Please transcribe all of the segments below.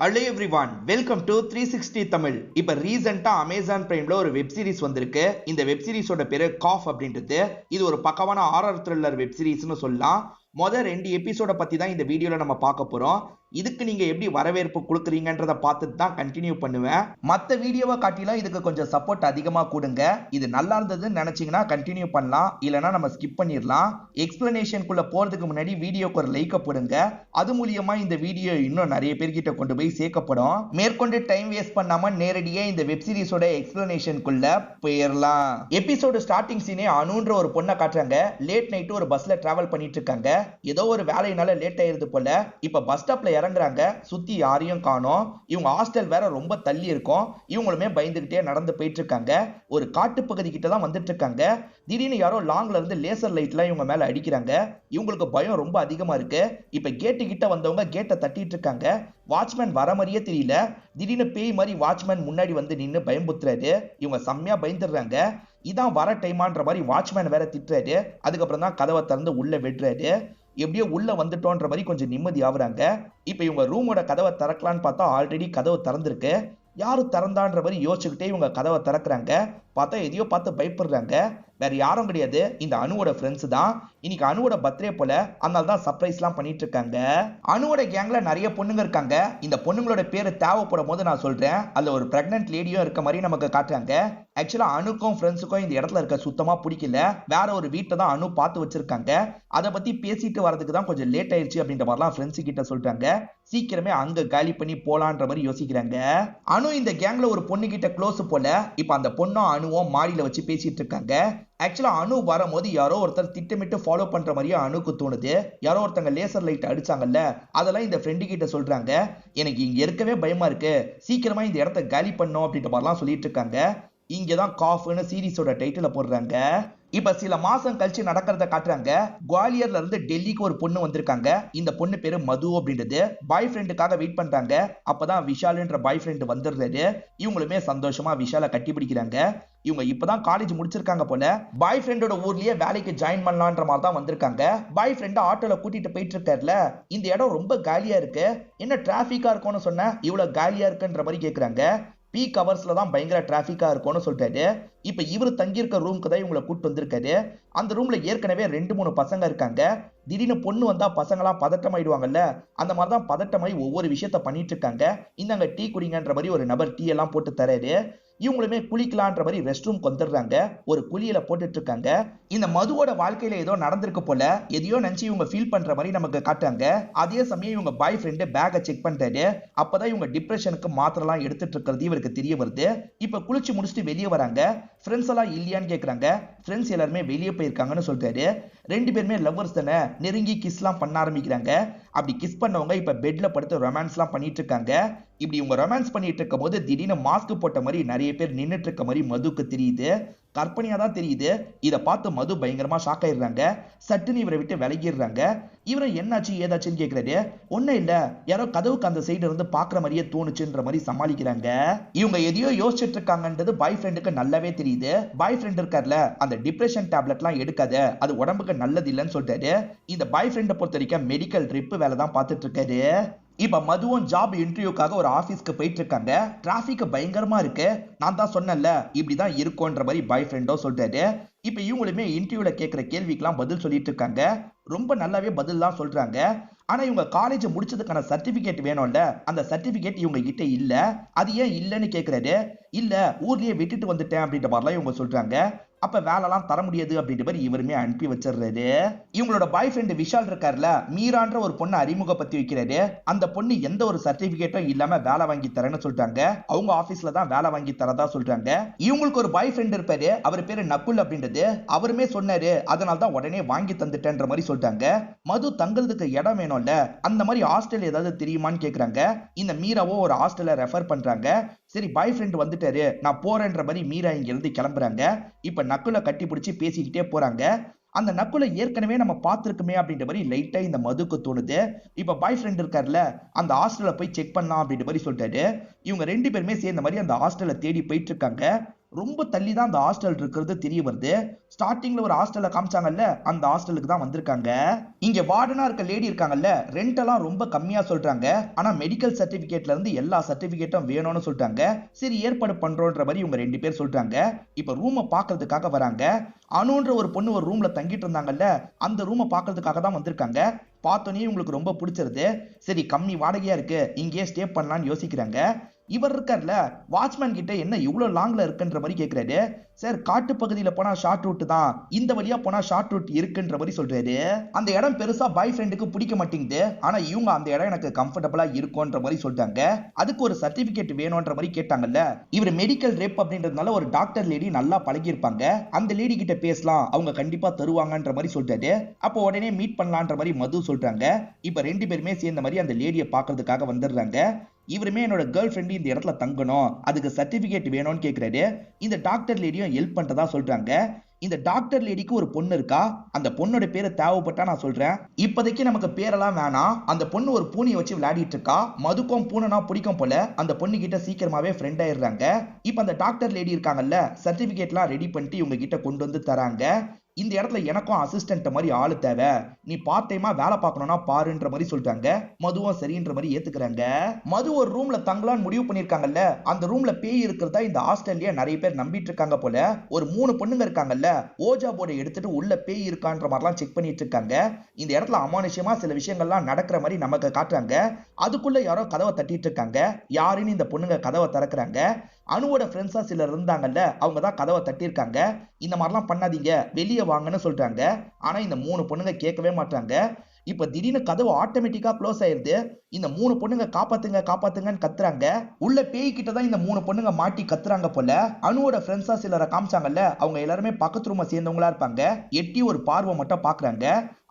Hello everyone, welcome to 360 Tamil. இப்போ ரீசெண்டா Amazon பிரைம்ல ஒரு வெப் சீரிஸ் வந்திருக்கு. இந்த வெப் சீரிஸோட பேரு காஃப் அப்படின்றது. இது ஒரு பக்கவான ஹாரர் த்ரில்லர் வெப் சீரிஸ்னு சொல்லலாம். முதல் 2 எபிசோட பத்தி தான் இந்த வீடியோல நம்ம பார்க்க போறோம். இதுக்கு நீங்க எப்படி வரவேற்பு கொடுக்குறீங்கன்றத பார்த்துட்டு தான் கண்டினியூ பண்ணுவேன். மற்ற வீடியோவை காட்டிலும் இதுக்கு கொஞ்சம் சப்போர்ட் அதிகமா கொடுங்க. இது நல்லா இருந்ததுன்னு நினைச்சீங்கன்னா கண்டினியூ பண்ணலாம், இல்லைன்னா நம்ம ஸ்கிப் பண்ணிடலாம். எக்ஸ்பிளனேஷனுக்குள்ள போறதுக்கு முன்னாடி வீடியோக்கு ஒரு லைக்கை போடுங்க. அது மூலியமா இந்த வீடியோ இன்னும் நிறைய பேர்கிட்ட கொண்டு போய் சேர்க்கப்படும். மேற்கொண்டு டைம் வேஸ்ட் பண்ணாம நேரடியா இந்த வெப் சீரிஸோட எக்ஸ்பிளனேஷனுக்குள்ள போயிடலாம். எபிசோடு ஸ்டார்டிங் சீனே அனுன்ற ஒரு பொண்ணை காட்டுறாங்க. லேட் நைட் ஒரு பஸ்ல டிராவல் பண்ணிட்டு இருக்காங்க. ஏதோ ஒரு வேலையினால லேட் ஆயிருது போல. இப்ப பஸ் ஸ்டாப்ல இறங்குறாங்க. சுத்தி யாரையும் காணோம். இவங்க ஹாஸ்டல் வேற ரொம்ப தள்ளி இருக்கும். இவங்களுமே பயந்துகிட்டே நடந்து போயிட்டு இருக்காங்க. ஒரு காட்டு பகுதி கிட்ட தான் வந்துட்டு இருக்காங்க. திடீர்னு யாரோ லாங்ல இருந்து லேசர் லைட்லாம் இவங்க மேல அடிக்கிறாங்க. இவங்களுக்கு பயம் ரொம்ப அதிகமா இருக்கு. இப்ப கேட்டு கிட்ட வந்தவங்க கேட்டை தட்டிட்டு இருக்காங்க. வாட்ச்மேன் வர மாதிரியே தெரியல. திடீர்னு பேய் மாதிரி வாட்ச்மேன் முன்னாடி வந்து நின்று பயம்புத்துறாரு. இவங்க செம்மையா பயந்துடுறாங்க. இதான் வர டைமான்ற மாதிரி வாட்ச்மேன் வேற திட்டுறாரு. அதுக்கப்புறம் தான் கதவை திறந்து உள்ள விடுறாரு. எப்படியோ உள்ள வந்துட்டோன்ற மாதிரி கொஞ்சம் நிம்மதி ஆகுறாங்க. இப்ப இவங்க ரூமோட கதவை திறக்கலான்னு பார்த்தா ஆல்ரெடி கதவை திறந்திருக்கு. யாரு திறந்தான்ற மாதிரி யோசிச்சுக்கிட்டே இவங்க கதவை திறக்கிறாங்க. பார்த்தா எதையோ பார்த்து பயப்படுறாங்க. வேற யாரும் கிடையாது, இந்த அனுவோட ஃப்ரெண்ட்ஸ் தான். இன்னைக்கு அனுவோட பர்த்டே போல, அதனால தான் சர்ப்ரைஸ்லாம் பண்ணிட்டு இருக்காங்க. அனுவோட கேங்ல நிறைய பொண்ணுங்க இருக்காங்க. இந்த பொண்ணுங்களோட பேரு தேவைப்படும் போது நான் சொல்றேன். அதுல ஒரு பிரெக்னன்ட் லேடியும் இருக்க மாதிரி நமக்கு காட்டுறாங்க. ஆக்சுவலா அனுக்கும் ஃப்ரெண்ட்ஸுக்கும் இந்த இடத்துல இருக்க சுத்தமா பிடிக்கல. வேற ஒரு வீட்டை தான் அனு பார்த்து வச்சிருக்காங்க. அதை பத்தி பேசிட்டு வரதுக்கு தான் கொஞ்சம் லேட் ஆயிடுச்சு அப்படின்ற மாதிரிலாம் ஃப்ரெண்ட்ஸ் கிட்ட சொல்றாங்க. சீக்கிரமே அங்க காலி பண்ணி போலான்ற மாதிரி யோசிக்கிறாங்க. அனு இந்த கேங்ல ஒரு பொண்ணு கிட்ட க்ளோஸ் போல. இப்ப அந்த பொண்ணும் அனுவும் மாடியில வச்சு பேசிட்டு இருக்காங்க. ஆக்சுவலா அனு வரும்போது யாரோ ஒருத்தர் திட்டமிட்டு ஃபாலோ பண்ற மாதிரியே அனுக்கு தோணுது. யாரோ ஒருத்தங்க லேசர் லைட் அடிச்சாங்கல்ல, அதெல்லாம் இந்த ஃப்ரெண்டு கிட்ட சொல்றாங்க. எனக்கு இங்க இருக்கவே பயமா இருக்கு, சீக்கிரமா இந்த இடத்த காலி பண்ணும் அப்படின்ற மாதிரிலாம் சொல்லிட்டு இருக்காங்க. இங்கதான் காஃப்னு சீரிஸோட டைட்டில போடுறாங்க. இப்ப சில மாசம் கழிச்சு நடக்கிறத காட்டுறாங்க. குவாலியர்ல இருந்து டெல்லிக்கு ஒரு பொண்ணு வந்திருக்காங்க. இந்த பொண்ணு பேரு மது அப்படின்றது. பாய் ஃப்ரெண்டுக்காக வெயிட் பண்றாங்க. அப்பதான் விஷால்ன்ற பாய் ஃப்ரெண்டு வந்துடுறாரு. இவங்களுமே சந்தோஷமா விஷாலை கட்டி பிடிக்கிறாங்க. இவங்க இப்பதான் காலேஜ் முடிச்சிருக்காங்க போல. பாய் ஃப்ரெண்டோட ஊர்லயே வேலைக்கு ஜாயின் பண்ணலான்ற மாதிரி தான் வந்திருக்காங்க. பாய் ஃப்ரெண்ட் ஆட்டோல கூட்டிட்டு போயிட்டு இருக்காருல. இந்த இடம் ரொம்ப காலியா இருக்கு, என்ன டிராபிக்கா இருக்கும்னு சொன்ன, இவ்வளவு காலியா இருக்குன்ற மாதிரி கேக்குறாங்க. பீக் ஹவர்ஸ்ல தான் பயங்கர டிராபிக்கா இருக்கும்னு சொல்றாரு. இப்ப இவரு தங்கி இருக்க ரூம்க்கு தான் இவங்களை கூட்டு வந்திருக்காரு. அந்த ரூம்ல ஏற்கனவே 2-3 பசங்க இருக்காங்க. திடீர்னு பொண்ணு வந்தா பசங்களாம் பதட்டமாயிடுவாங்கல்ல, அந்த மாதிரிதான் பதட்டமாயி ஒவ்வொரு விஷயத்த பண்ணிட்டு இருக்காங்க. இந்தாங்க டீ குடிங்கன்ற மாதிரி ஒரு நபர் டீ எல்லாம் போட்டு தராரு. இவங்களுமே குளிக்கலான்ற மாதிரி ரெஸ்ட் ரூம் வந்துடுறாங்க. ஒரு குளியல போட்டுட்டு இருக்காங்க. இந்த மதுவோட வாழ்க்கையில ஏதோ நடந்திருக்கு போல. எதையோ நினைச்சு இவங்க ஃபீல் பண்ற மாதிரி நமக்கு காட்டுறாங்க. அதே சமயம் இவங்க பாய் ஃப்ரெண்டு பேக்கை செக் பண்றாரு. அப்பதான் இவங்க டிப்ரெஷனுக்கு மாத்திரலாம் எடுத்துட்டு இருக்கிறது இவருக்கு தெரிய வருது. இப்ப குளிச்சு முடிச்சுட்டு வெளியே வராங்க. ஃப்ரெண்ட்ஸ் எல்லாம் இல்லையான்னு கேக்குறாங்க. ஃப்ரெண்ட்ஸ் எல்லாருமே வெளியே போயிருக்காங்கன்னு சொல்றாரு. 2 பேருமே லவ்வர்ஸ் தானே, நெருங்கி கிஸ்லாம் பண்ண ஆரம்பிக்கிறாங்க. அப்படி கிஸ் பண்ணவங்க இப்ப பெட்ல படுத்து ரொமான்ஸ்லாம் பண்ணிட்டு இருக்காங்க. இப்படி இவங்க ரொமான்ஸ் பண்ணிட்டு இருக்கும் போது திடீர்னு மாஸ்க் போட்ட மாதிரி நிறைய பேர் நின்னுட்டு இருக்க மாதிரி மதுக்கு தெரியுது. கற்பனையா தான் தெரியுது. இதை பார்த்து மது பயங்கரமா ஷாக் ஆயிடுறாங்க. சட்டுன்னு இவரை விட்டு விலகிடுறாங்க. இவரை என்னாச்சு ஏதாச்சுன்னு கேக்குறாரு. ஒன்னும் இல்ல, யாரோ கதவுக்கு அந்த சைடு இருந்து பாக்குற மாதிரியே தோணுச்சுன்ற மாதிரி சமாளிக்கிறாங்க. இவங்க எதையோ யோசிச்சுட்டு இருக்காங்கன்றது பாய் ஃப்ரெண்டுக்கு நல்லாவே தெரியுது. பாய் ஃப்ரெண்ட் இருக்கார்ல, அந்த டிப்ரெஷன் டேப்லெட்லாம் எடுக்காத, அது உடம்புக்கு நல்லது இல்லைன்னு சொல்றாரு. இந்த பாய் ஃப்ரெண்டை பொறுத்த வரைக்கும் மெடிக்கல் ட்ரிப் வேலை தான் பார்த்துட்டு இருக்காரு. இப்ப மதுவும் ஜாப் இன்டர்வியூக்காக ஒரு ஆபீஸ்க்கு போயிட்டு இருக்காங்க. டிராபிக் பயங்கரமா இருக்கு. நான் தான் சொன்னேன்ல இப்படிதான் இருக்கும்ன்ற மாதிரி பாய் ஃப்ரெண்டோ சொல்றாரு. இப்ப இவங்களுமே இன்டர்வியூல கேட்கிற கேள்விக்கெல்லாம் பதில் சொல்லிட்டு இருக்காங்க. ரொம்ப நல்லாவே பதில் தான் சொல்றாங்க. ஆனா இவங்க காலேஜ் முடிச்சதுக்கான சர்டிபிகேட் வேணும்ல, அந்த சர்டிபிகேட் இவங்க கிட்ட இல்ல. அது ஏன் இல்லன்னு கேக்குறாரு. இல்ல, ஊர்லயே விட்டுட்டு வந்துட்டேன் அப்படின்ற மாதிரிலாம் இவங்க சொல்றாங்க. அப்ப வேலைலாம் தர முடியாது அப்படின்ற மாதிரி இவருமே அனுப்பி வச்சிடுறாரு. இவங்களோட பாய் ஃப்ரெண்டு விஷால் இருக்காருல, மீரான்ற ஒரு பொண்ணு அறிமுகப்படுத்தி வைக்கிறாரு. அந்த பொண்ணு எந்த ஒரு சர்டிபிகேட்டும் இல்லாம வேலை வாங்கி தரேன்னு சொல்றாங்க. அவங்க ஆபீஸ்ல தான் வேலை வாங்கி தரதா சொல்றாங்க. இவங்களுக்கு ஒரு பாய் ஃப்ரெண்ட் இருப்பாரு, அவர் பேரு நக்குல் அப்படின்றது. அவருமே சொன்னாரு, அதனால தான் உடனே வாங்கி தந்துட்டேன்ற மாதிரி சொல்றாங்க. மது தங்குறதுக்கு இடம் வேணும்ல, அந்த மாதிரி ஹாஸ்டல் ஏதாவது தெரியுமான்னு கேக்குறாங்க. இந்த மீராவோ ஒரு ஹாஸ்டலை ரெஃபர் பண்றாங்க. சரி பாய் ஃப்ரெண்ட் வந்துட்டாரு, நான் போறேன்ற மாதிரி மீரா இங்க இருந்து கிளம்புறாங்க. இப்ப நக்குலை கட்டி பிடிச்சி பேசிக்கிட்டே போறாங்க. அந்த நக்குலை ஏற்கனவே நம்ம பார்த்திருக்குமே அப்படின்ற மாதிரி லைட்டா இந்த மதுக்கு தோணுது. இப்ப பாய் ஃப்ரெண்ட் இருக்காருல, அந்த ஹாஸ்டல்ல போய் செக் பண்ணலாம் அப்படின்ற மாதிரி சொல்லிட்டாரு. இவங்க 2 பேருமே சேர்ந்த மாதிரி அந்த ஹாஸ்டல்ல தேடி போயிட்டு இருக்காங்க. ரொம்ப தள்ளி தான் அந்த ஹாஸ்டல் இருக்கிறது தெரிய வருது. ஸ்டார்டிங்ல ஒரு ஹாஸ்டல்ல காமிச்சாங்கல்ல, அந்த ஹாஸ்டலுக்கு தான் வந்திருக்காங்க. இங்க வார்டனா இருக்க லேடி இருக்காங்கல்ல, ரெண்ட் எல்லாம் ரொம்ப கம்மியா சொல்றாங்க. ஆனா மெடிக்கல் சர்டிபிகேட்ல இருந்து எல்லா சர்டிபிகேட்டும் வேணும்னு சொல்றாங்க. சரி ஏற்பாடு பண்றோன்ற மாதிரி இவங்க 2 பேர் சொல்றாங்க. இப்ப ரூமை பாக்குறதுக்காக வராங்க. அனுன்ற ஒரு பொண்ணு ஒரு ரூம்ல தங்கிட்டு இருந்தாங்கல்ல, அந்த ரூமை பாக்குறதுக்காக தான் வந்திருக்காங்க. பார்த்தோன்னே உங்களுக்கு ரொம்ப பிடிச்சிருது. சரி கம்மி வாடகையா இருக்கு, இங்கேயே ஸ்டே பண்ணலாம்னு யோசிக்கிறாங்க. இவர் இருக்கார்ல, வாட்ச்மேன் கிட்ட என்ன இவ்வளவு லாங்ல இருக்குன்ற மாதிரி கேக்குறாரு. சார் காட்டு பகுதியில போனா ஷார்ட் ரூட் தான், இந்த வழியா போனா ஷார்ட் ரூட் இருக்குன்ற மாதிரி சொல்றாரு. அந்த இடம் பெருசா பாய் ஃப்ரெண்டுக்கு பிடிக்க மாட்டேங்குது, ஆனா இவங்க அந்த இடம் எனக்கு கம்ஃபர்டபுளா இருக்கும்ன்ற மாதிரி சொல்றாங்க. அதுக்கு ஒரு சர்டிபிகேட் வேணும்ன்ற மாதிரி கேட்டாங்கல்ல. இவர் மெடிக்கல் ரேப் அப்படின்றதுனால ஒரு டாக்டர் லேடி நல்லா பழகி இருப்பாங்க, அந்த லேடி கிட்ட பேசலாம், அவங்க கண்டிப்பா தருவாங்கன்ற மாதிரி சொல்றாரு. அப்போ உடனே மீட் பண்ணலான்ற மாதிரி மது சொல்றாங்க. இப்ப 2 பேருமே சேர்ந்த மாதிரி அந்த லேடியை பாக்குறதுக்காக வந்துடுறாங்க. இவருமே என்னோட கேர்ள் ஃப்ரெண்ட் இந்த இடத்துல தங்கணும், அதுக்கு சர்டிபிகேட் வேணும்னு கேக்குறாரு. இந்த டாக்டர் லேடியும் ஹெல்ப் பண்றதா சொல்றாங்க. இந்த டாக்டர் லேடிக்கு ஒரு பொண்ணு இருக்கா, அந்த பொண்ணோட பேரை தேவைப்பட்டா நான் சொல்றேன். இப்போதைக்கு நமக்கு பேரெல்லாம் வேணாம். அந்த பொண்ணு ஒரு பூனையை வச்சு விளையாடிட்டு இருக்கா. மதுக்கும் பூனைனா பிடிக்கும் போல, அந்த பொண்ணு கிட்ட சீக்கிரமாவே ஃப்ரெண்ட் ஆயிடுறாங்க. இப்ப அந்த டாக்டர் லேடி இருக்காங்கல்ல, சர்டிபிகேட்லாம் ரெடி பண்ணிட்டு இவங்க கிட்ட கொண்டு வந்து தராங்க. இந்த இடத்துல எனக்கும் அசிஸ்டன்ட் மாதிரி ஆளு தேவை, நீ பார்ட் டைமா வேலை பார்க்கணும்னா பாருன்ற மாதிரி சொல்றாங்க. மதுவும் சரின்ற மாதிரி ஏத்துக்கிறாங்க. மது ஒரு ரூம்ல தங்கலான்னு முடிவு பண்ணிருக்காங்கல்ல, அந்த ரூம்ல பேய் இருக்கிறதா இந்த ஹாஸ்டல்ல நிறைய பேர் நம்பிட்டு இருக்காங்க போல. ஒரு 3 பொண்ணுங்க இருக்காங்கல்ல, ஓஜா போர்டை எடுத்துட்டு உள்ள பேய் இருக்கான்ற மாதிரிலாம் செக் பண்ணிட்டு இருக்காங்க. இந்த இடத்துல அமானுஷ்யமா சில விஷயங்கள்லாம் நடக்கிற மாதிரி நமக்கு காட்டுறாங்க. அதுக்குள்ள யாரோ கதவை தட்டிட்டு இருக்காங்க. யாருன்னு இந்த பொண்ணுங்க கதவை திறக்கிறாங்க. அனுவோட ஃப்ரெண்ட்ஸா சிலர் இருந்தாங்கல்ல, அவங்க தான் கதவை தட்டியிருக்காங்க. இந்த மாதிரிலாம் பண்ணாதீங்க, வெளியே வாங்கன்னு சொல்றாங்க. ஆனா இந்த 3 பொண்ணுங்க கேட்கவே மாட்டாங்க. இப்ப திடீர்னு கதவு ஆட்டோமேட்டிக்கா க்ளோஸ் ஆயிருது. இந்த 3 பொண்ணுங்க காப்பாத்துங்க காப்பாத்துங்கன்னு கத்துறாங்க. உள்ள பேய் கிட்ட தான் இந்த 3 பொண்ணுங்க மாட்டி கத்துறாங்க போல. அனுவோட ஃப்ரெண்ட்ஸா சிலரை காமிச்சாங்கல்ல, அவங்க எல்லாருமே பக்கத்து ரூமை சேர்ந்தவங்களா இருப்பாங்க. எட்டி ஒரு பார்வை மட்டும் பாக்குறாங்க.